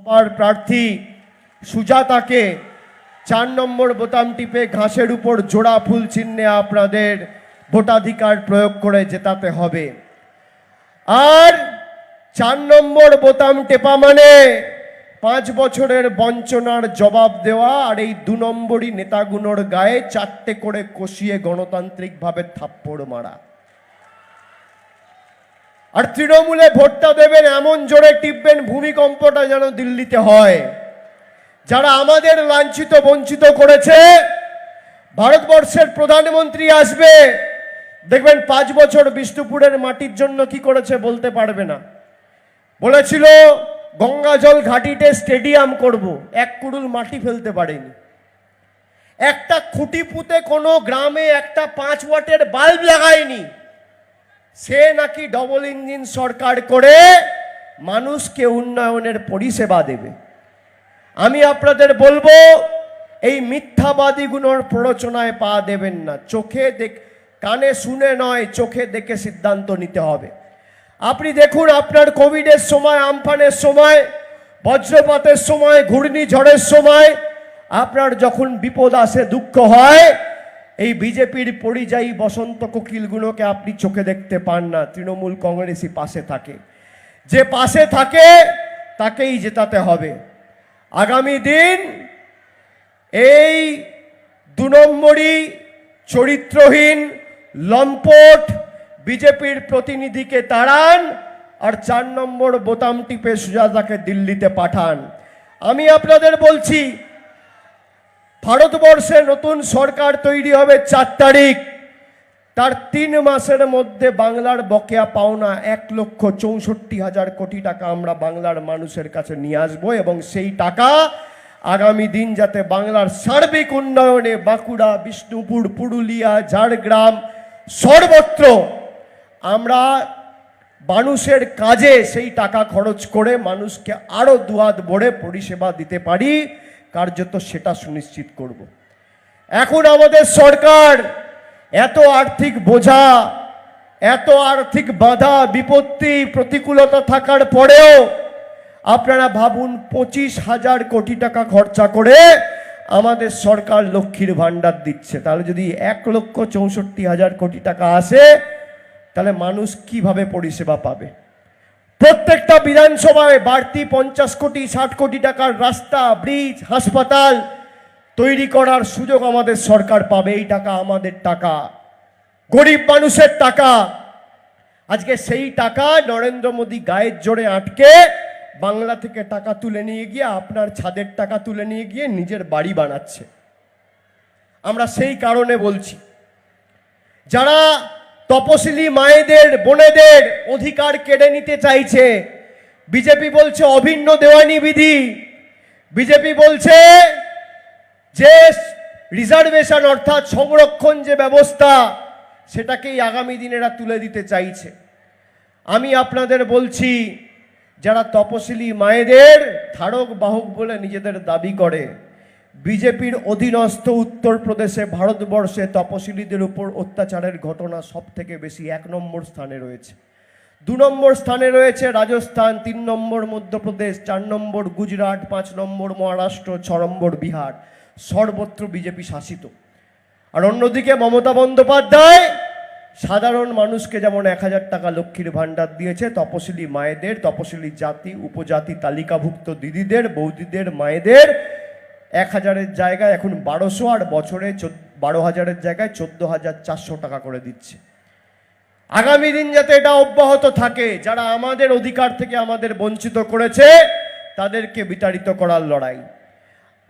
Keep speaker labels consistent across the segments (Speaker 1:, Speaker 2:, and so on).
Speaker 1: লোকসভার প্রার্থী সুজাতাকে 4 নম্বর বোতাম টিপে ঘাসের উপর জোড়া ফুল চিহ্নে আপনাদের ভোটাধিকার প্রয়োগ করে জেতাতে হবে। আর 4 নম্বর বোতাম টেপা মানে 5 বছরের বঞ্চনার জবাব দেওয়া, আর এই 2 নম্বরই নেতাগুলোর গায়ে 4টে করে কষিয়ে গণতান্ত্রিকভাবে থাপ্পড় মারা। আর তৃণমূলে ভোটটা দেবেন এমন জোরে টিপবেন ভূমিকম্পটা যেন দিল্লিতে হয়। যারা আমাদের লাঞ্ছিত বঞ্চিত করেছে, ভারতবর্ষের প্রধানমন্ত্রী আসবে, দেখবেন 5 বছর বিষ্ণুপুরের মাটির জন্য কি করেছে বলতে পারবে না। বলেছিল গঙ্গাজল ঘাটিতে স্টেডিয়াম করব, 1 কুড়ুল মাটি ফেলতে পারেনি। একটা খুঁটি পুঁতে কোনো গ্রামে একটা 5 ওয়াটের বাল্ব লাগায়নি। সে নাকি ডবল ইঞ্জিন সরকার করে মানুষকে উন্নয়নের পরিষেবা দেবে। আমি আপনাদের বলবো, এই মিথ্যাবাদীগুলোর প্ররোচনায় পা দেবেন না। কানে শুনে নয়, চোখে দেখে সিদ্ধান্ত নিতে হবে। আপনি দেখুন, আপনার কোভিডের সময়, আমফানের সময়, বজ্রপাতের সময়, ঘূর্ণিঝড়ের সময় আপনার যখন বিপদ আসে, দুঃখ হয়, এই বিজেপির পরিযায়ী বসন্ত কোকিলগুলোকে আপনি চোখে দেখতে পান না। তৃণমূল কংগ্রেসই পাশে থাকে। যে পাশে থাকে তাকেই জেতাতে হবে। আগামী দিন এই 2 নম্বরই চরিত্রহীন লম্পট বিজেপির প্রতিনিধিকে তাড়ান, আর 4 নম্বর বোতাম টিপে সুজাতাকে দিল্লিতে পাঠান। আমি আপনাদের বলছি, ভারতবর্ষে নতুন সরকার তৈরি হবে 4 তারিখ। তার 3 মাসের মধ্যে বাংলার বকেয়া পাওনা 1,64,000 কোটি টাকা আমরা বাংলার মানুষের কাছে নিয়ে আসবো, এবং সেই টাকা আগামী দিন যাতে বাংলার সার্বিক উন্নয়নে, বাঁকুড়া, বিষ্ণুপুর, পুরুলিয়া, ঝাড়গ্রাম, সর্বত্র আমরা মানুষের কাজে সেই টাকা খরচ করে মানুষকে আরো দুহাত ভরে পরিষেবা দিতে পারি, কার্যত সেটা সুনিশ্চিত করব। এখন আমাদের সরকার এত আর্থিক বোঝা, এত আর্থিক বাধা, বিপত্তি, প্রতিকূলতা থাকার পরেও আপনারা ভাবুন, 25,000 কোটি টাকা খরচা করে আমাদের সরকার লক্ষ্মীর ভাণ্ডার দিচ্ছে। তাহলে যদি 1,64,000 কোটি টাকা আসে, তাহলে মানুষ কিভাবে পরিষেবা পাবে? প্রত্যেকটা বিধানসভায় বাড়তি 50 কোটি 60 কোটি টাকার রাস্তা, ব্রিজ, হাসপাতাল তৈরি করার সুযোগ আমাদের সরকার পাবে। এই টাকা আমাদের টাকা, গরিব মানুষের টাকা। আজকে সেই টাকা নরেন্দ্র মোদী গায়ের জোরে আটকে বাংলা থেকে টাকা তুলে নিয়ে গিয়ে আপনার ছাদের টাকা তুলে নিয়ে গিয়ে নিজের বাড়ি বানাচ্ছে। আমরা সেই কারণে বলছি, যারা তপশিলি মায়েদের, বোনেদের অধিকার কেড়ে নিতে চাইছে, বিজেপি বলছে অভিন্ন দেওয়ানি বিধি, বিজেপি বলছে যে রিজার্ভেশন অর্থাৎ সংরক্ষণ যে ব্যবস্থা, সেটাকেই আগামী দিনেরা তুলে দিতে চাইছে। আমি আপনাদের বলছি, যারা তপশিলি মায়েদের ধারক বাহক বলে নিজেদের দাবি করে, বিজেপির অধীনস্থ উত্তরপ্রদেশে ভারতবর্ষে তপশিলীদের উপর অত্যাচারের ঘটনা সব থেকে বেশি 1 নম্বর স্থানে রয়েছে। 2 নম্বর স্থানে রয়েছে রাজস্থান, 3 নম্বর মধ্যপ্রদেশ, 4 নম্বর গুজরাট, 5 নম্বর মহারাষ্ট্র, 6 নম্বর বিহার। সর্বত্র বিজেপি শাসিত। আর অন্যদিকে মমতা বন্দ্যোপাধ্যায় সাধারণ মানুষকে যেমন 1000 টাকা লক্ষ্মীর ভাণ্ডার দিয়েছে, তপশিলি মায়েদের, তপশিলি জাতি উপজাতি তালিকাভুক্ত দিদিদের, বৌদিদের, মায়েদের 1000-এর জায়গায় এখন 1200, আর বছরে 12,000-এর জায়গায় 14,400 টাকা করে দিচ্ছে। আগামী দিন যাতে এটা অব্যাহত থাকে, যারা আমাদের অধিকার থেকে আমাদের বঞ্চিত করেছে তাদেরকে বিতাড়িত করার লড়াই।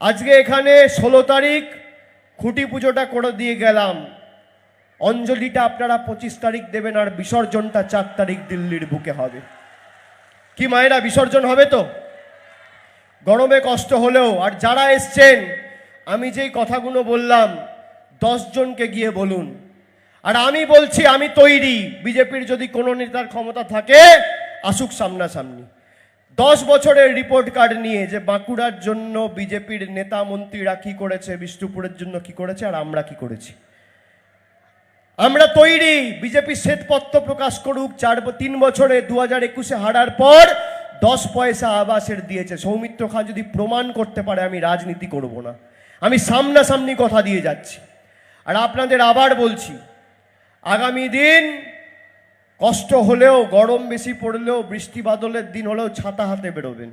Speaker 1: আজকে এখানে 16 তারিখ খুঁটি পুজোটা করে দিয়ে গেলাম, অঞ্জলিটা আপনারা 25 তারিখ দেবেন, আর বিসর্জনটা 4 তারিখ দিল্লির বুকে হবে। কি মায়েরা, বিসর্জন হবে তো? গরমে কষ্ট হলেও। আর যারা এসছেন, আমি যেই কথাগুলো বললাম 10 জনকে গিয়ে বলুন। আর আমি বলছি, আমি তৈরি, বিজেপির যদি কোনো নেতার ক্ষমতা থাকে আসুক সামনাসামনি। 10 বছরের রিপোর্ট কার্ড নিয়ে, যে বাঁকুড়ার জন্য বিজেপির নেতা মন্ত্রীরা কি করেছে, বিষ্ণুপুরের জন্য কি করেছে, আর আমরা কি করেছি। আমরা তৈরি, বিজেপি শ্বেতপত্র প্রকাশ করুক 3 বছরে, 2021-এ হারার পর 10 পয়সা আবাসের দিয়েছে। সৌমিত্র খাঁ যদি প্রমাণ করতে পারে আমি রাজনীতি করব না, আমি সামনাসামনি কথা দিয়ে যাচ্ছি। আর আপনাদের আবার বলছি, আগামী দিন কষ্ট হলেও, গরম বেশি পড়লেও, বৃষ্টি বাদলের দিন হলেও ছাতা হাতে বেরোবেন।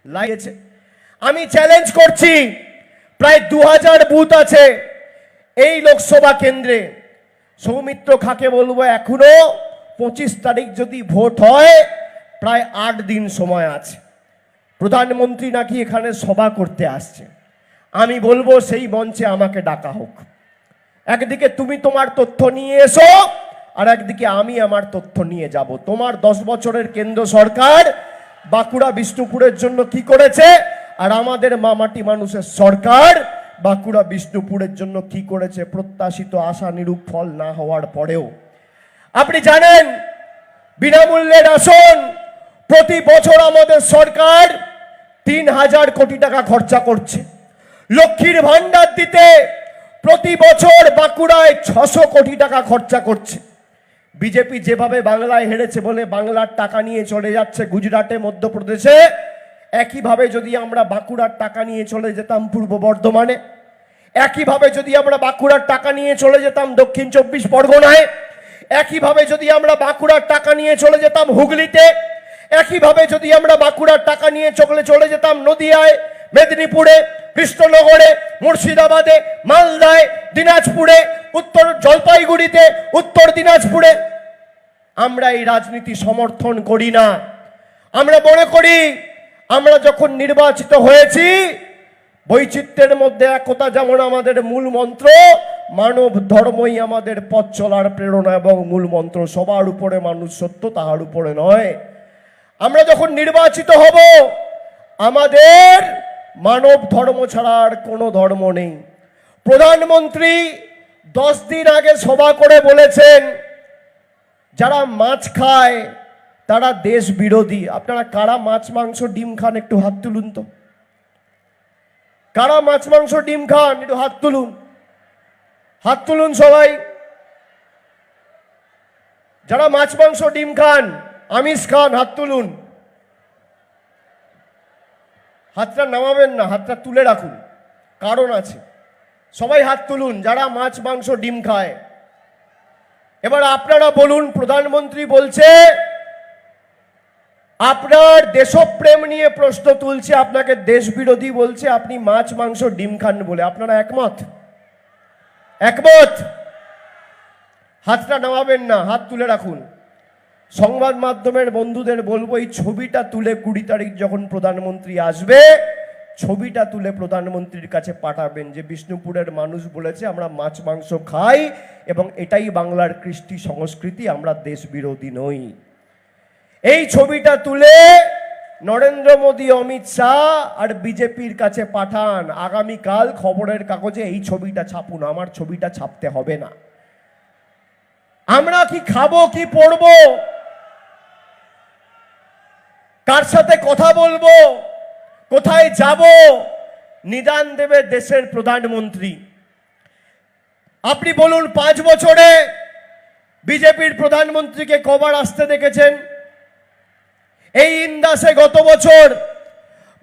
Speaker 1: লাগিয়েছে, আমি চ্যালেঞ্জ করছি, প্রায় 2000 বুথ আছে এই লোকসভা কেন্দ্রে। সৌমিত্র খাঁকে বলবো, এখনো 25 তারিখ যদি ভোট হয়, প্রায় 8 দিন সময় আছে। প্রধানমন্ত্রী নাকি এখানে সভা করতে আসছে। আমি বলবো সেই মঞ্চে আমাকে ডাকা হোক। একদিকে তুমি তোমার তথ্য নিয়ে এসো, আর একদিকে আমি আমার তথ্য নিয়ে যাব। তোমার 10 বছরের কেন্দ্র সরকার বাঁকুড়া বিষ্ণুপুরের জন্য কি করেছে, আর আমাদের মামাটি মানুষের সরকার বাঁকুড়া বিষ্ণুপুরের জন্য কি করেছে, প্রত্যাশিত আশানুরূপ ফল না হওয়ার পরেও। আপনি জানেন, বিনামূল্যে রেশন প্রতি বছর আমাদের সরকার 3000 কোটি টাকা খরচা করছে। লক্ষ্মীর ভান্ডার দিতে প্রতি বছর বাঁকুড়ায় 600 কোটি টাকা খরচা করছে। বিজেপি যেভাবে বাংলায় হেরেছে বলে বাংলার টাকা নিয়ে চলে যাচ্ছে গুজরাটে, মধ্যপ্রদেশে, একইভাবে যদি আমরা বাঁকুড়ার টাকা নিয়ে চলে যেতাম পূর্ব বর্ধমানে, একইভাবে যদি আমরা বাঁকুড়ার টাকা নিয়ে চলে যেতাম দক্ষিণ 24 পরগনায়, একইভাবে যদি আমরা বাঁকুড়ার টাকা নিয়ে চলে যেতাম হুগলিতে, একইভাবে যদি আমরা বাঁকুড়ার টাকা নিয়ে চলে যেতাম নদিয়ায়, মেদিনীপুরে, কৃষ্ণনগরে, মুর্শিদাবাদে, মালদায়, দিনাজপুরে, উত্তর জলপাইগুড়িতে, উত্তর দিনাজপুরে, আমরা এই রাজনীতি সমর্থন করি না। আমরা মনে করি, আমরা যখন নির্বাচিত হয়েছি, বৈচিত্র্যের মধ্যে একতা যেমন আমাদের মূল মন্ত্র, মানব ধর্মই আমাদের পথ চলার প্রেরণা এবং মূল মন্ত্র। সবার উপরে মানুষ সত্য, তাহার উপরে নয়। আমরা যখন নির্বাচিত হব, আমাদের মানব ধর্ম ছাড়া আর কোনো ধর্ম নেই। প্রধানমন্ত্রী 10 দিন আগে সভা করে বলেছেন, যারা মাছ খায় তারা দেশ বিরোধী। আপনারা কারা মাছ মাংস ডিম খান একটু হাত তুলুন তো। কারা মাছ মাংস ডিম খান একটু হাত তুলুন, হাত তুলুন সবাই। যারা মাছ মাংস ডিম খান, আমিষ খান, হাত তুলুন। হাতটা নামাবেন না, হাতটা তুলে রাখুন, কারণ আছে। সবাই হাত তুলুন যারা মাছ মাংস ডিম খায়। এবার আপনারা বলুন, প্রধানমন্ত্রী বলছে আপনার দেশপ্রেম নিয়ে প্রশ্ন তুলছে, আপনাকে দেশ বিরোধী বলছে, আপনি মাছ মাংস ডিম খান বলে। আপনারা একমত? একমত? হাতটা নামাবেন না, হাত তুলে রাখুন। সংবাদ মাধ্যমের বন্ধুদের বলবো, এই ছবিটা তুলে 20 তারিখ যখন প্রধানমন্ত্রী আসবে, ছবিটা তুলে প্রধানমন্ত্রীর কাছে পাঠাবেন যে বিষ্ণুপুরের মানুষ বলেছে আমরা মাছ মাংস খাই এবং এটাই বাংলার কৃষ্টি সংস্কৃতি, আমরা দেশ বিরোধী নই। এই ছবিটা তুলে নরেন্দ্র মোদী, অমিত শাহ আর বিজেপির কাছে পাঠান। আগামীকাল খবরের কাগজে এই ছবিটা ছাপুন, আমার ছবিটা ছাপতে হবে না। আমরা কি খাবো, কি পড়বো, কার সাথে কথা বলবো, কোথায় যাব, নিদান দেবে দেশের প্রধানমন্ত্রী। আপনি বলুন, 5 বছরে বিজেপির প্রধানমন্ত্রীকে কবার আসতে দেখেছেন? এই ইন্দাসে গত বছর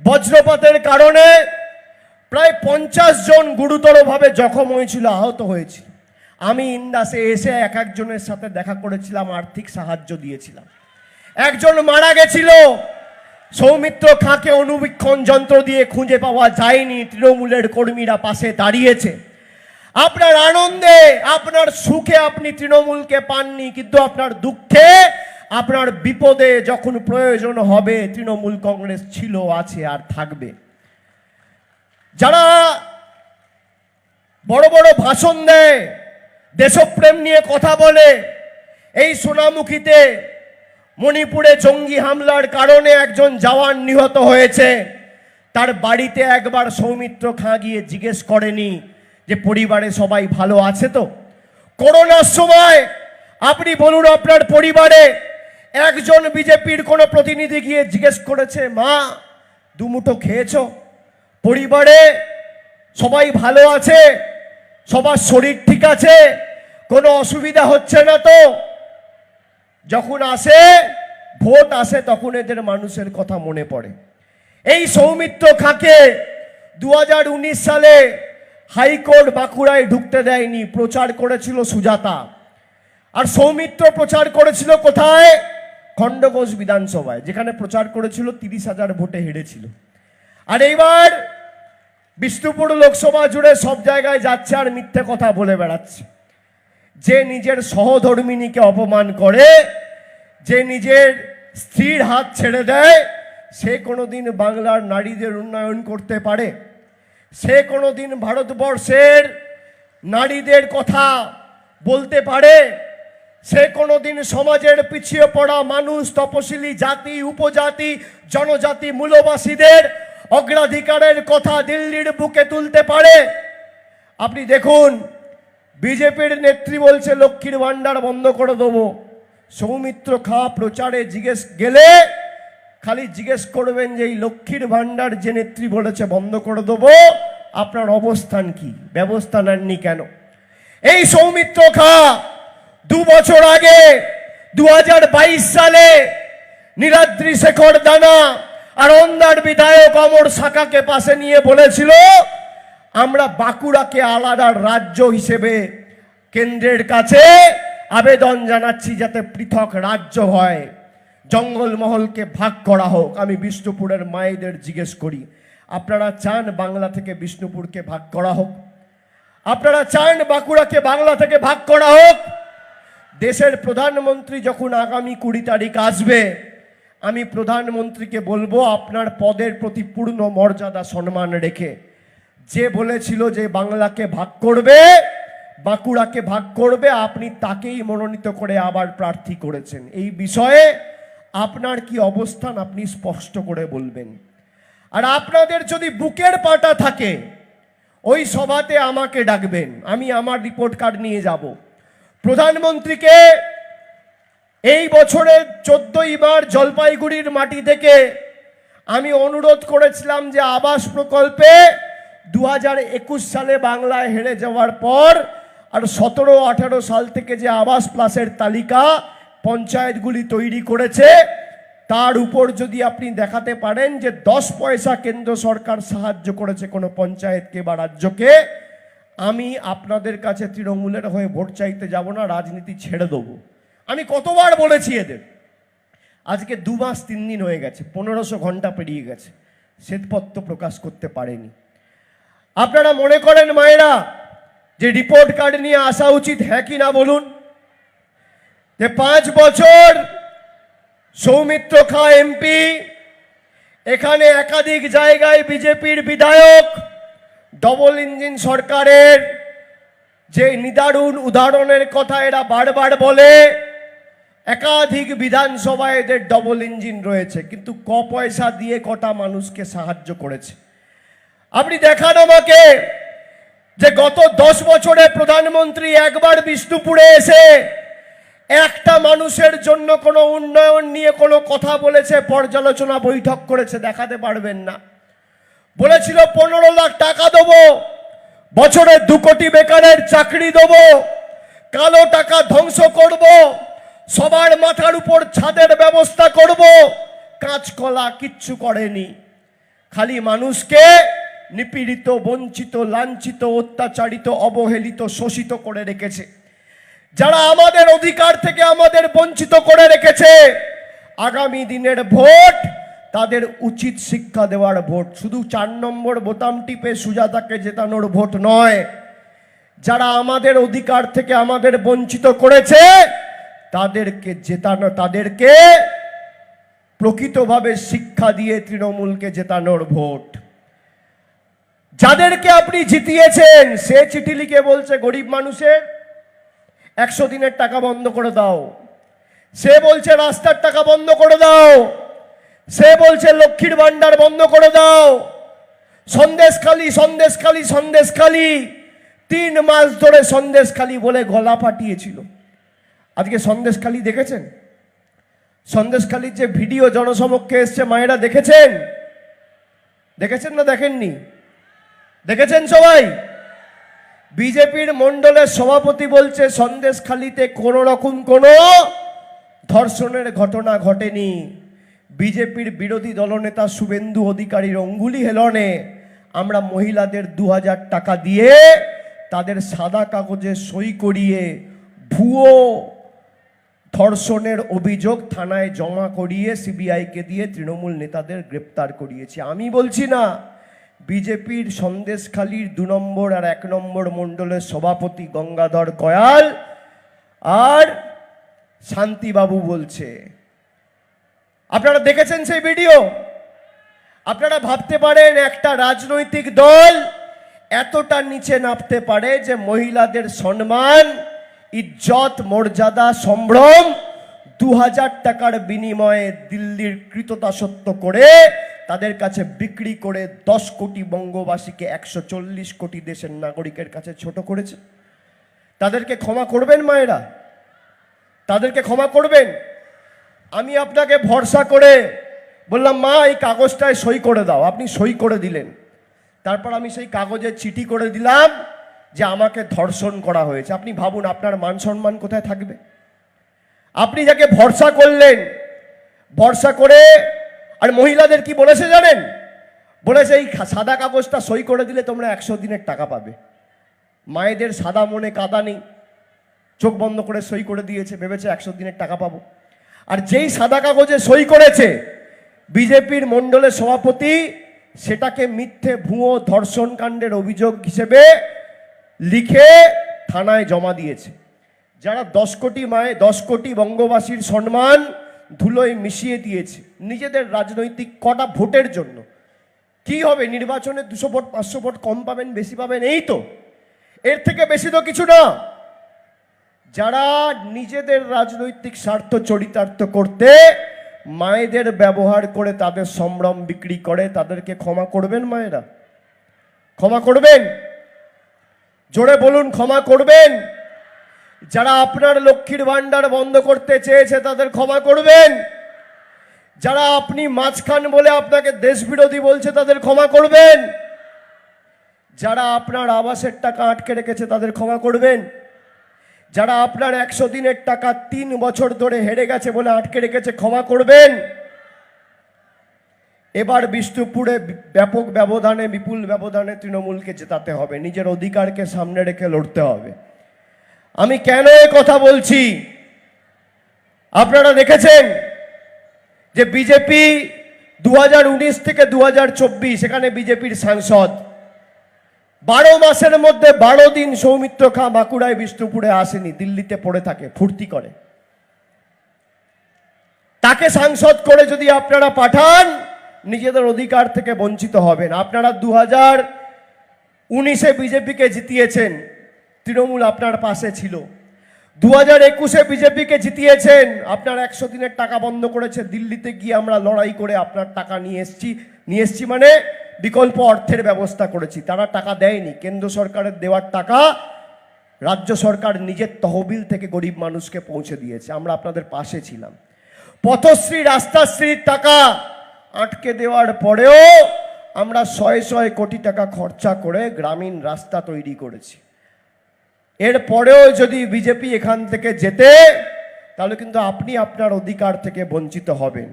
Speaker 1: বজ্রপাতের কারণে প্রায় 50 জন গুরুতরভাবে জখম হয়েছিল, আহত হয়েছিল। আমি ইন্দাসে এসে এক একজনের সাথে দেখা করেছিলাম, আর্থিক সাহায্য দিয়েছিলাম। একজন মারা গেছিল, সৌমিত্র খাঁকে অনুবীক্ষণ যন্ত্র দিয়ে খুঁজে পাওয়া যায়নি, তৃণমূলের কর্মীরা পাশে দাঁড়িয়েছে। আপনার আনন্দে, আপনার সুখে আপনি তৃণমূলকে পাননি, কিন্তু আপনার দুঃখে, আপনার বিপদে যখন প্রয়োজন হবে, তৃণমূল কংগ্রেস ছিল, আছে আর থাকবে। যারা বড় বড় ভাষণ দেয়, দেশপ্রেম নিয়ে কথা বলে, এই সোনামুখীতে মণিপুরে জঙ্গি হামলার কারণে একজন জওয়ান নিহত হয়েছে, তার বাড়িতে একবার সৌমিত্র খাঁ গিয়ে জিজ্ঞেস করেনি যে পরিবারে সবাই ভালো আছে তো? করোনার সময় আপনি বলুন, আপনার পরিবারে একজন বিজেপির কোনো প্রতিনিধি গিয়ে জিজ্ঞেস করেছে, মা দুমুঠো খেয়েছো? পরিবারে সবাই ভালো আছে? সবার শরীর ঠিক আছে? কোনো অসুবিধা হচ্ছে না তো? যখন আসে ভোট আসে তখন এদের মানুষের কথা মনে পড়ে। এই সৌমিত্র খাঁকে 2019 সালে হাইকোর্ট বাঁকুড়ায় ঢুকতে দেয়নি, প্রচার করেছিল সুজাতা। আর সৌমিত্র প্রচার করেছিল কোথায়? খণ্ডঘোষ বিধানসভায়, যেখানে প্রচার করেছিল 30,000 ভোটে হেরেছিল। আর এইবার বিষ্ণুপুর লোকসভা জুড়ে সব জায়গায় যাচ্ছে আর মিথ্যে কথা বলে বেড়াচ্ছে। যে নিজের সহধর্মিনীকে অপমান করে, যে নিজের স্ত্রীর হাত ছেড়ে দেয়, সে কোনোদিন বাংলার নারীদের উন্নয়ন করতে পারে? সে কোনোদিন ভারতবর্ষের নারীদের কথা বলতে পারে? সে কোনোদিন সমাজের পিছিয়ে পড়া মানুষ, তপশিলি জাতি, উপজাতি, জনজাতি, মূলবাসীদের অগ্রাধিকারের কথা দিল্লির বুকে তুলতে পারে? আপনি দেখুন, বিজেপির নেত্রী বলছে লক্ষ্মীর ভাণ্ডার বন্ধ করে দেবো। সৌমিত্র খাঁ প্রচারে গেলে খালি জিজ্ঞেস করবেন যে এই লক্ষ্মীর ভাণ্ডার যে নেত্রী বলেছে বন্ধ করে দেবো, আপনার অবস্থান কি? ব্যবস্থা নেননি কেন? এই সৌমিত্র খাঁ 2 বছর আগে 2022 সালে নীলাদ্রি শেখর দানা আর অন্ধ্র বিধায়ক অমর সাকাকে পাশে নিয়ে বলেছিল আমরা বাঁকুড়াকে আলাদা রাজ্য হিসেবে কেন্দ্রের কাছে আবেদন জানাচ্ছি যাতে পৃথক রাজ্য হয়, জঙ্গলমহলকে ভাগ করা হোক। আমি বিষ্ণুপুরের মায়েদের জিজ্ঞেস করি, আপনারা চান বাংলা থেকে বিষ্ণুপুরকে ভাগ করা হোক? আপনারা চান বাঁকুড়াকে বাংলা থেকে ভাগ করা হোক? দেশের প্রধানমন্ত্রী যখন আগামী 20 তারিখ আসবে, আমি প্রধানমন্ত্রীকে বলবো আপনার পদের প্রতি পূর্ণ মর্যাদা সম্মান রেখে, যে বলেছিল যে বাংলাকে ভাগ করবে, বাঁকুড়াকে ভাগ করবে, আপনি তাকেই মনোনীত করে আবার প্রার্থী করেছেন। এই বিষয়ে আপনার কি অবস্থান আপনি স্পষ্ট করে বলবেন। আর আপনাদের যদি বুকের পাটা থাকে, ওই সভাতে আমাকে ডাকবেন, আমি আমার রিপোর্ট কার্ড নিয়ে যাব। প্রধানমন্ত্রীকে এই বছরের 14ই মার্চ জলপাইগুড়ির মাটি থেকে আমি অনুরোধ করেছিলাম যে আবাস প্রকল্পে 2021 সালে বাংলায় হেরে যাওয়ার পর আর 17-18 সাল থেকে যে আবাস প্লাসের তালিকা পঞ্চায়েতগুলি তৈরি করেছে, তার উপর যদি আপনি দেখাতে পারেন যে 10 পয়সা কেন্দ্র সরকার সাহায্য করেছে কোনো পঞ্চায়েতকে বা রাজ্যকে, আমি আপনাদের কাছে তৃণমূলের হয়ে ভোট চাইতে যাব না, রাজনীতি ছেড়ে দেবো। আমি কতবার বলেছি এদের। আজকে 2 মাস 3 দিন হয়ে গেছে, 1500 ঘন্টা পেরিয়ে গেছে, শ্বেতপত্র প্রকাশ করতে পারেনি। আপনারা মনে করেন মায়েরা যে রিপোর্ট কার্ড নিয়ে আসা উচিত, হ্যাঁ কি না বলুন? যে 5 বছর সৌমিত্র খাঁ এমপি, এখানে একাধিক জায়গায় বিজেপির বিধায়ক, ডবল ইঞ্জিন সরকারের যে নিদারুণ উদাহরণের কথা এরা বারবার বলে, একাধিক বিধানসভায় এদের ডবল ইঞ্জিন রয়েছে, কিন্তু ক পয়সা দিয়ে কটা মানুষকে সাহায্য করেছে আপনি দেখান আমাকে। যে গত 10 বছরে প্রধানমন্ত্রী একবার বিষ্ণুপুরে এসে একটা মানুষের জন্য কোনো উন্নয়ন নিয়ে কোনো কথা বলেছে, পর্যালোচনা বৈঠক করেছে? দেখাতে পারবেন না। বলেছিল 15 লাখ টাকা দেবো, বছরে 2 কোটি বেকারের চাকরি দেবো, কালো টাকা ধ্বংস করব, সবার মাথার উপর ছাদের ব্যবস্থা করব। কাঁচকলা কিচ্ছু করেনি, খালি মানুষকে নিপীড়িত, বঞ্চিত, লাঞ্ছিত, অত্যাচারিত, অবহেলিত, শোষিত করে রেখেছে। যারা আমাদের অধিকার থেকে আমাদের বঞ্চিত করে রেখেছে, আগামী দিনের ভোট তাদের উচিত শিক্ষা দেওয়ার ভোট, শুধু 4 নম্বর বোতাম টিপে সুজাতাকে জেতানোর ভোট নয়। যারা আমাদের অধিকার থেকে আমাদের বঞ্চিত করেছে তাদেরকে জেতানো, তাদেরকে প্রকৃতভাবে শিক্ষা দিয়ে তৃণমূলকে জেতানোর ভোট। যাদেরকে আপনি জিতিয়েছেন সে চিঠি লিখে বলছে গরিব মানুষের 100 দিনের টাকা বন্ধ করে দাও, সে বলছে রাস্তার টাকা বন্ধ করে দাও, সে বলছে লক্ষ্মীর ভাণ্ডার বন্ধ করে দাও। সন্দেশখালি সন্দেশখালি সন্দেশখালি 3 মাস ধরে সন্দেশখালি বলে গলা ফাটিয়েছিল। আজকে সন্দেশখালি দেখেছেন? সন্দেশখালির যে ভিডিও জনসমক্ষে এসছে মায়েরা দেখেছেন? দেখেছেন না দেখেননি? দেখেছেন সবাই? বিজেপির মণ্ডলের সভাপতি বলছে সন্দেশখালিতে কোনো রকম কোনো ধর্ষণের ঘটনা ঘটেনি। বিজেপির বিরোধী দলনেতা শুভেন্দু অধিকারীর অঙ্গুলি হেলনে আমরা মহিলাদের 2000 টাকা দিয়ে তাদের সাদা কাগজে সই করিয়ে ভুয়ো ধর্ষণের অভিযোগ থানায় জমা করিয়ে সিবিআইকে দিয়ে তৃণমূল নেতাদের গ্রেপ্তার করিয়েছি। আমি বলছি না, বিজেপির সন্দেশখালীর 2 নম্বর আর 1 নম্বর মণ্ডলের সভাপতি গঙ্গাধর কয়াল আর শান্তিবাবু বলছে। আপনারা দেখেছেন সেই ভিডিও? আপনারা ভাবতে পারেন একটা রাজনৈতিক দল এতটা নিচে নামতে পারে যে মহিলাদের সম্মান, ইজ্জত, মর্যাদা, সম্ভ্রম 2000 টাকার বিনিময়ে দিল্লির কৃতদাসত্ব করে তাদের কাছে বিক্রি করে 10 কোটি বঙ্গবাসীকে 140 কোটি দেশের নাগরিকের কাছে ছোট করেছে। তাদেরকে ক্ষমা করবেন মায়েরা? তাদেরকে ক্ষমা করবেন? আমি আপনাকে ভরসা করে বললাম, মা এই কাগজটায় সই করে দাও। আপনি সই করে দিলেন। তারপর আমি সেই কাগজে চিঠি করে দিলাম যে আমাকে ধর্ষণ করা হয়েছে। আপনি ভাবুন আপনার মান সম্মান কোথায় থাকবে? আপনি যাকে ভরসা করলেন, ভরসা করে, আর মহিলাদের কি বলেছে জানেন? বলেছে এই সাদা কাগজটা সই করে দিলে তোমরা 100 দিনের টাকা পাবে। মায়েদের সাদা মনে কাদা নেই, চোখ বন্ধ করে সই করে দিয়েছে, ভেবেছে 100 দিনের টাকা পাবো। আর যেই সাদা কাগজে সই করেছে বিজেপির মণ্ডলের সভাপতি, সেটাকে মিথ্যে ভুয়ো ধর্ষণ কাণ্ডের অভিযোগ হিসেবে লিখে থানায় জমা দিয়েছে। যারা 10 কোটি বঙ্গবাসীর সম্মান ধুলোয় মিশিয়ে দিয়েছে নিজেদের রাজনৈতিক কটা ভোটের জন্য। কি হবে? নির্বাচনে 200 ভোট 500 ভোট কম পাবেন, বেশি পাবেন, এই তো। এর থেকে বেশি তো কিছু না। যারা নিজেদের রাজনৈতিক স্বার্থ চরিতার্থ করতে মায়েদের ব্যবহার করে তাদের সম্ভ্রম বিক্রি করে, তাদেরকে ক্ষমা করবেন মায়েরা? ক্ষমা করবেন? জোরে বলুন, ক্ষমা করবেন? যারা আপনার লক্ষ্মীর ভান্ডার বন্ধ করতে চেয়েছে তাদের ক্ষমা করবেন? যারা আপনি মাঝখান বলে আপনাকে দেশবিরোধী বলছে তাদের ক্ষমা করবেন? যারা আপনার আবাসের টাকা আটকে রেখেছে তাদের ক্ষমা করবেন? যারা আপনার 100 দিনের টাকা 3 বছর ধরে হেরে গেছে বলে আটকে রেখেছে, ক্ষমা করবেন? এবার বিষ্ণুপুরে ব্যাপক ব্যবধানে, বিপুল ব্যবধানে তৃণমূলকে জেতাতে হবে। নিজের অধিকারকে সামনে রেখে লড়তে হবে। আমি কেন এ কথা বলছি? আপনারা দেখেছেন যে বিজেপি 2019 থেকে 2024 এখানে বিজেপির সাংসদ 12 মাসের মধ্যে 12 দিন সৌমিত্র খাঁ বাঁকুড়ায় বিষ্ণুপুরে আসেনি, দিল্লিতে পড়ে থাকে, ফুর্তি করে। তাকে সাংসদ করে যদি আপনারা পাঠান, নিজেদের অধিকার থেকে বঞ্চিত হবেন। আপনারা 2019-এ বিজেপিকে জিতিয়েছেন, তৃণমূল আপনার পাশে ছিল। 2021-এ বিজেপিকে জিতিয়েছেন, আপনার 100 দিনের টাকা বন্ধ করেছে। দিল্লিতে গিয়ে আমরা লড়াই করে আপনার টাকা নিয়ে এসছি মানে বিকল্প অর্থের ব্যবস্থা করেছি। তারা টাকা দেয়নি, কেন্দ্র সরকারের দেওয়ার টাকা রাজ্য সরকার নিজের তহবিল থেকে গরিব মানুষকে পৌঁছে দিয়েছে। আমরা আপনাদের পাশে ছিলাম। পথশ্রী, রাস্তাশ্রীর টাকা আটকে দেওয়ার পরেও আমরা 100 কোটি টাকা খরচা করে গ্রামীণ রাস্তা তৈরি করেছি। এরপরেও যদি বিজেপি এখান থেকে যেতে, তাহলে কিন্তু আপনি আপনার অধিকার থেকে বঞ্চিত হবেন।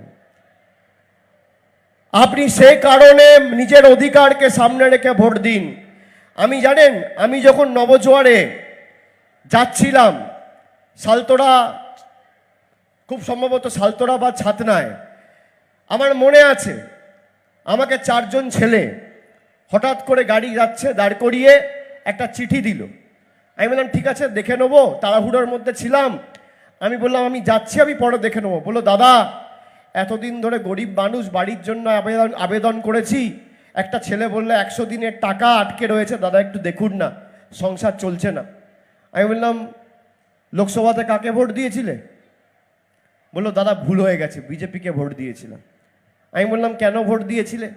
Speaker 1: আপনি সেই কারণে নিজের অধিকারকে সামনে রেখে ভোট দিন। আমি জানেন, আমি যখন নবজোয়ারে যাচ্ছিলাম, সালতোরা, খুব সম্ভবত সালতোরা বা ছাতনায়, আমার মনে আছে আমাকে 4 জন ছেলে হঠাৎ করে গাড়ি যাচ্ছে দাঁড় করিয়ে একটা চিঠি দিল। আমি বললাম ঠিক আছে দেখে নেবো, তাড়াহুড়োর মধ্যে ছিলাম। আমি বললাম আমি যাচ্ছি, আমি পরে দেখে নেবো। বললো দাদা এতদিন ধরে গরিব মানুষ, বাড়ির জন্য আবেদন করেছি, একটা ছেলে বললে 100 দিনের টাকা আটকে রয়েছে, দাদা একটু দেখুন না, সংসার চলছে না। আমি বললাম লোকসভাতে কাকে ভোট দিয়েছিলে? বললো দাদা ভুল হয়ে গেছে, বিজেপিকে ভোট দিয়েছিলাম। আমি বললাম কেন ভোট দিয়েছিলে?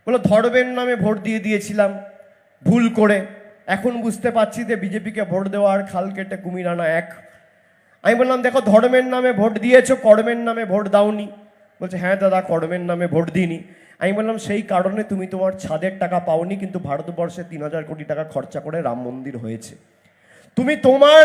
Speaker 1: বললো ধর্মের নামে ভোট দিয়েছিলাম ভুল করে, এখন বুঝতে পারছি যে বিজেপিকে ভোট দেওয়া আর খাল কেটে কুমির আনা এক। আমি বললাম দেখো ধর্মের নামে ভোট দিয়েছো, কর্মের নামে ভোট দাওনি। বলছে হ্যাঁ দাদা কর্মের নামে ভোট দিইনি। আমি বললাম সেই কারণে তুমি তোমার ছাদের টাকা পাওনি, কিন্তু ভারতবর্ষে 3000 কোটি টাকা খরচা করে রাম মন্দির হয়েছে। তুমি তোমার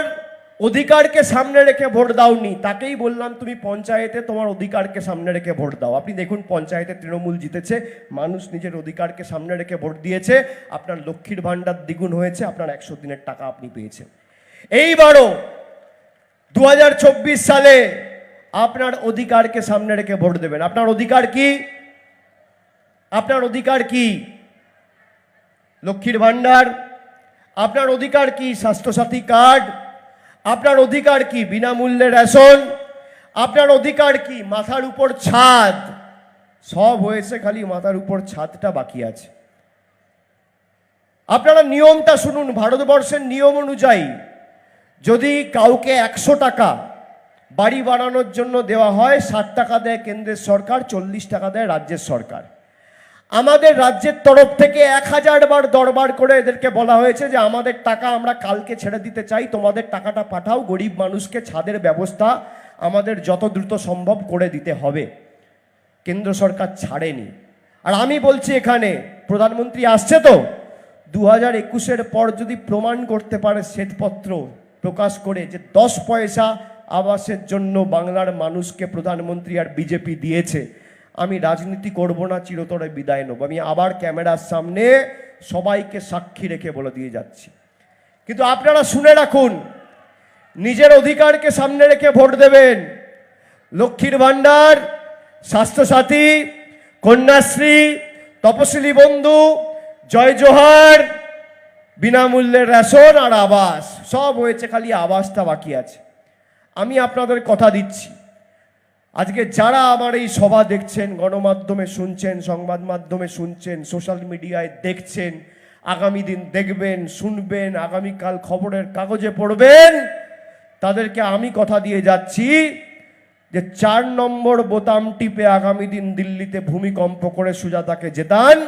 Speaker 1: অধিকারকে সামনে রেখে ভোট দাওনি, তাকেই বললাম তুমি পঞ্চায়েতে তোমার অধিকারকে সামনে রেখে ভোট দাও। আপনি দেখুন পঞ্চায়েতে তৃণমূল জিতেছে, মানুষ নিজের অধিকারকে সামনে রেখে ভোট দিয়েছে, আপনার লক্ষ্মীর ভাণ্ডার দ্বিগুণ হয়েছে, আপনার 100 দিনের টাকা আপনি পেয়েছেন। এইবারও 2024 সালে আপনার অধিকারকে সামনে রেখে ভোট দেবেন। আপনার অধিকার কি? আপনার অধিকার কি? লক্ষ্মীর ভাণ্ডার। আপনার অধিকার কি? স্বাস্থ্যসাথী কার্ড। আপনার অধিকার কি? বিনামূল্যে রেশন। আপনার অধিকার কি? মাথার উপর ছাদ। সব হয়েছে, খালি মাথার উপর ছাদটা বাকি আছে। আপনারা নিয়মটা শুনুন। ভারতবর্ষের নিয়ম অনুযায়ী যদি কাউকে 100 টাকা বাড়ি বানানোর জন্য দেওয়া হয়, 60 টাকা দেয় কেন্দ্রের সরকার, 40 টাকা দেয় রাজ্যের সরকার। আমাদের রাজ্যের তরফ থেকে 1000 বার দরবার করে এদেরকে বলা হয়েছে যে আমাদের টাকা আমরা কালকে ছেড়ে দিতে চাই, তোমাদের টাকাটা পাঠাও, গরিব মানুষকে ছাদের ব্যবস্থা আমাদের যত দ্রুত সম্ভব করে দিতে হবে। কেন্দ্র সরকার ছাড়েনি। আর আমি বলছি এখানে প্রধানমন্ত্রী আসছে তো, 2021-এর পর যদি প্রমাণ করতে পারে শ্বেতপত্র প্রকাশ করে যে 10 পয়সা আবাসের জন্য বাংলার মানুষকে প্রধানমন্ত্রী আর বিজেপি দিয়েছে, আমি রাজনীতি করব না, চিরতরে বিদায় নেব। আমি আবার ক্যামেরার সামনে সবাইকে সাক্ষী রেখে বলে দিয়ে যাচ্ছি। কিন্তু আপনারা শুনে রাখুন, নিজের অধিকারকে সামনে রেখে ভোট দেবেন। লক্ষ্মীর ভাণ্ডার, স্বাস্থ্যসাথী, কন্যাশ্রী, তপশিলি বন্ধু, জয় জোহার, বিনামূল্যের রেশন আর আবাস, সব হয়েছে, খালি আবাসটা বাকি আছে। আমি আপনাদের কথা দিচ্ছি, আজকে যারা আমার এই সভা দেখছেন, গণমাধ্যমে শুনছেন, সংবাদ মাধ্যমে শুনছেন, সোশ্যাল মিডিয়ায় দেখছেন, আগামী দিন দেখবেন, শুনবেন, আগামীকাল খবরের কাগজে পড়বেন, তাদেরকে আমি কথা দিয়ে যাচ্ছি যে 4 নম্বর বোতাম টিপে আগামী দিন দিল্লিতে ভূমিকম্প করে সুজাতাকে জেতান।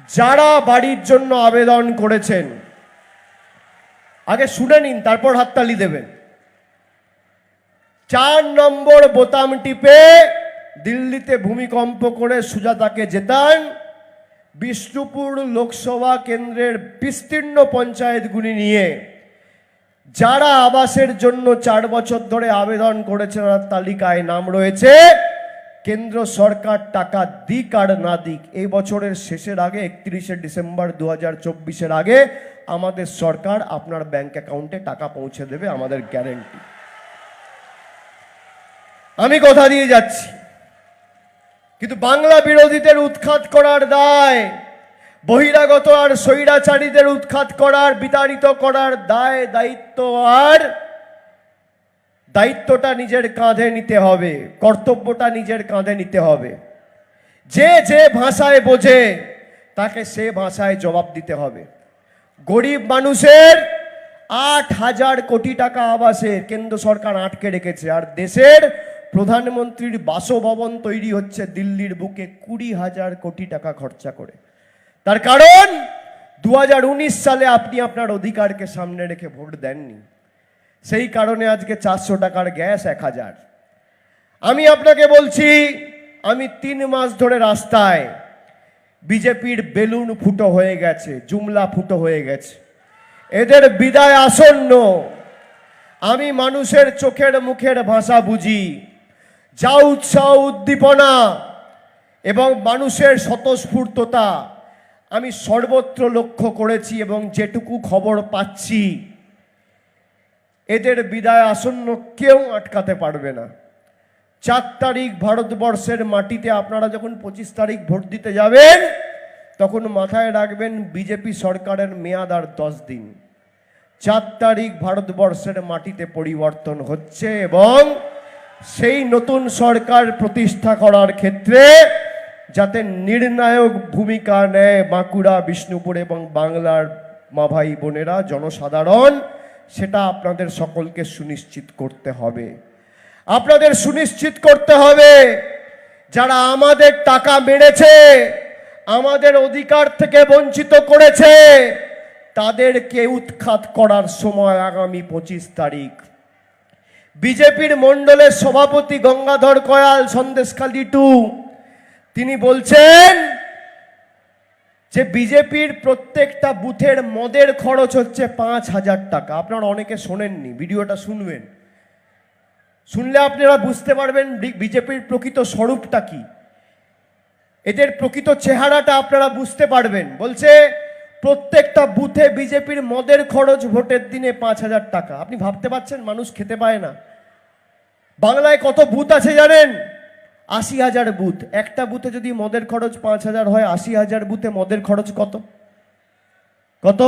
Speaker 1: যারা বাড়ির জন্য আবেদন করেছেন, আগে শুনে নিন, তারপর হাততালি দেবেন। 4 নম্বর বোতাম টিপে দিল্লিতে ভূমিকম্প করে সুজাতাকে জেতান। বিষ্ণুপুর লোকসভা কেন্দ্রের বিস্তীর্ণ পঞ্চায়েতগুলি নিয়ে যারা আবাসের জন্য 4 বছর ধরে আবেদন করেছেন, তার তালিকায় নাম রয়েছে। কেন্দ্র সরকার টাকা দিক আর না দিক, এই বছরের শেষের আগে 31শে ডিসেম্বর 2024-এর আগে আমাদের সরকার আপনার ব্যাংক অ্যাকাউন্টে টাকা পৌঁছে দেবে, আমাদের গ্যারেন্টি। আমি কথা দিয়ে যাচ্ছি। কিন্তু বাংলা বিরোধীদের উৎখাত করার দায়, বহিরাগত আর স্বৈরাচারীদের উৎখাত করার, বিতাড়িত করার দায়, দায়িত্বটা নিজের কাঁধে নিতে হবে, কর্তব্যটা নিজের কাঁধে নিতে হবে। যে যে ভাষায় বোঝে তাকে সে ভাষায় জবাব দিতে হবে। গরিব মানুষের 8,000 কোটি টাকা আবাসের কেন্দ্র সরকার আটকে রেখেছে, আর দেশের প্রধানমন্ত্রীর বাসভবন তৈরি হচ্ছে দিল্লির বুকে 20,000 কোটি টাকা খরচা করে। তার কারণ 2019 সালে আপনি আপনার অধিকারকে সামনে রেখে ভোট দেননি। সেই কারণে আজকে 400 টাকার গ্যাস 1000। আমি আপনাকে বলছি, আমি 3 মাস ধরে রাস্তায়, বিজেপির বেলুন ফুটো হয়ে গেছে, জুমলা ফুটো হয়ে গেছে, এদের বিদায় আসন্ন। আমি মানুষের চোখের মুখের ভাষা বুঝি। যা উৎসাহ উদ্দীপনা এবং মানুষের স্বতঃস্ফূর্ততা আমি সর্বত্র লক্ষ্য করেছি, এবং যেটুকু খবর পাচ্ছি, এদের বিদায় আসন্ন, কেউ আটকাতে পারবে না। 4 তারিখ ভারতবর্ষের মাটিতে আপনারা যখন 25 তারিখ ভোট দিতে যাবেন, তখন মাথায় রাখবেন বিজেপি সরকারের মেয়াদ আর 10 দিন। 4 তারিখ ভারতবর্ষের মাটিতে পরিবর্তন হচ্ছে, এবং সেই নতুন সরকার প্রতিষ্ঠা করার ক্ষেত্রে যাতে নির্ণায়ক ভূমিকা নেয় বাঁকুড়া, বিষ্ণুপুর এবং বাংলার মা ভাই বোনেরা, জনসাধারণ, সেটা আপনাদের সকলকে সুনিশ্চিত করতে হবে। আপনাদের সুনিশ্চিত করতে হবে যারা আমাদের টাকা মেরেছে, আমাদের অধিকার থেকে বঞ্চিত করেছে, তাদেরকে উৎখাত করার সময় আগামী 25 তারিখ। বিজেপির মণ্ডলের সভাপতি গঙ্গাধর কয়াল, সন্দেশখালী 2, তিনি বলছেন যে বিজেপির প্রত্যেকটা বুথের মদের খরচ হচ্ছে 5,000 টাকা। আপনারা অনেকে শোনেননি, ভিডিওটা শুনবেন, শুনলে আপনারা বুঝতে পারবেন বিজেপির প্রকৃত স্বরূপটা কি, এদের প্রকৃত চেহারাটা আপনারা বুঝতে পারবেন। বলছে প্রত্যেকটা বুথে বিজেপির মদের খরচ ভোটের দিনে 5,000 টাকা। আপনি ভাবতে পারছেন মানুষ খেতে পায় না? বাংলায় কত বুথ আছে জানেন? 80,000 বুথ। একটা বুথে যদি মদের খরচ 5,000 হয়, 80,000 বুথে মদের খরচ কত? কত?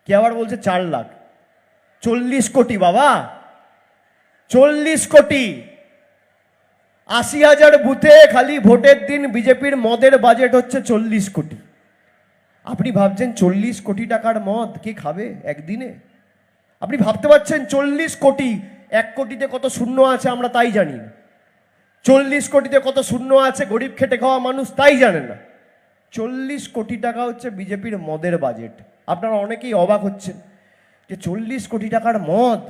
Speaker 1: কে আবার বলছে 4 লাখ। 40 কোটি বাবা, 40 কোটি। 80,000 বুথে খালি ভোটের দিন বিজেপির মদের বাজেট হচ্ছে 40 কোটি। আপনি ভাবছেন 40 কোটি টাকার মদ কে খাবে একদিনে? আপনি ভাবতে পারছেন 40 কোটি? 1 কোটিতে কত শূন্য আছে আমরা তাই জানি না। 40 কোটিতে কত শূন্য আছে গরিব খেটে খাওয়া মানুষ তাই জানে না। 40 কোটি টাকা হচ্ছে বিজেপির মদের বাজেট। আপনারা অনেকেই অবাক হচ্ছেন যে 40 কোটি টাকার মদ,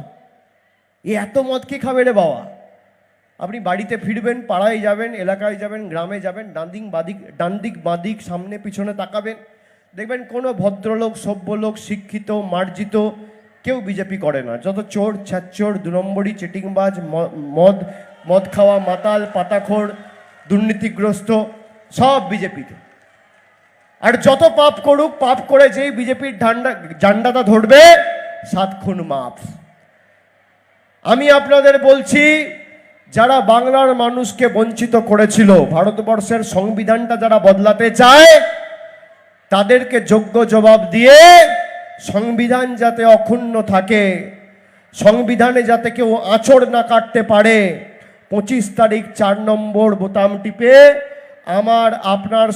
Speaker 1: এত মদ কে খাবে রে বাবা? আপনি বাড়িতে ফিরবেন, পাড়ায় যাবেন, এলাকায় যাবেন, গ্রামে যাবেন, ডান দিক বাঁ দিক সামনে পিছনে তাকাবেন, দেখবেন কোনো ভদ্রলোক, সভ্য লোক, শিক্ষিত, মার্জিত কেউ বিজেপি করে না। যত চোর, ছ্যাচোর, 2 নম্বরই, চিটিংবাজ, মদ খাওয়া মাতাল, পাতাখোর, দুর্নীতিগ্রস্ত সব বিজেপিতে। আর যত পাপ করুক, পাপ করে যেই বিজেপির ঝান্ডাটা ধরবে 7 খুন মাফ। আমি আপনাদের বলছি, যারা বাংলার মানুষকে বঞ্চিত করেছিল, ভারতবর্ষের সংবিধানটা যারা বদলাতে চায়, তাদেরকে যোগ্য জবাব দিয়ে সংবিধান যাতে অক্ষুণ্ণ থাকে, সংবিধানে যাতে কেউ আঁচড় না কাটতে পারে, 25 তারিখ 4 নম্বর বোতাম টিপে আমার আপনার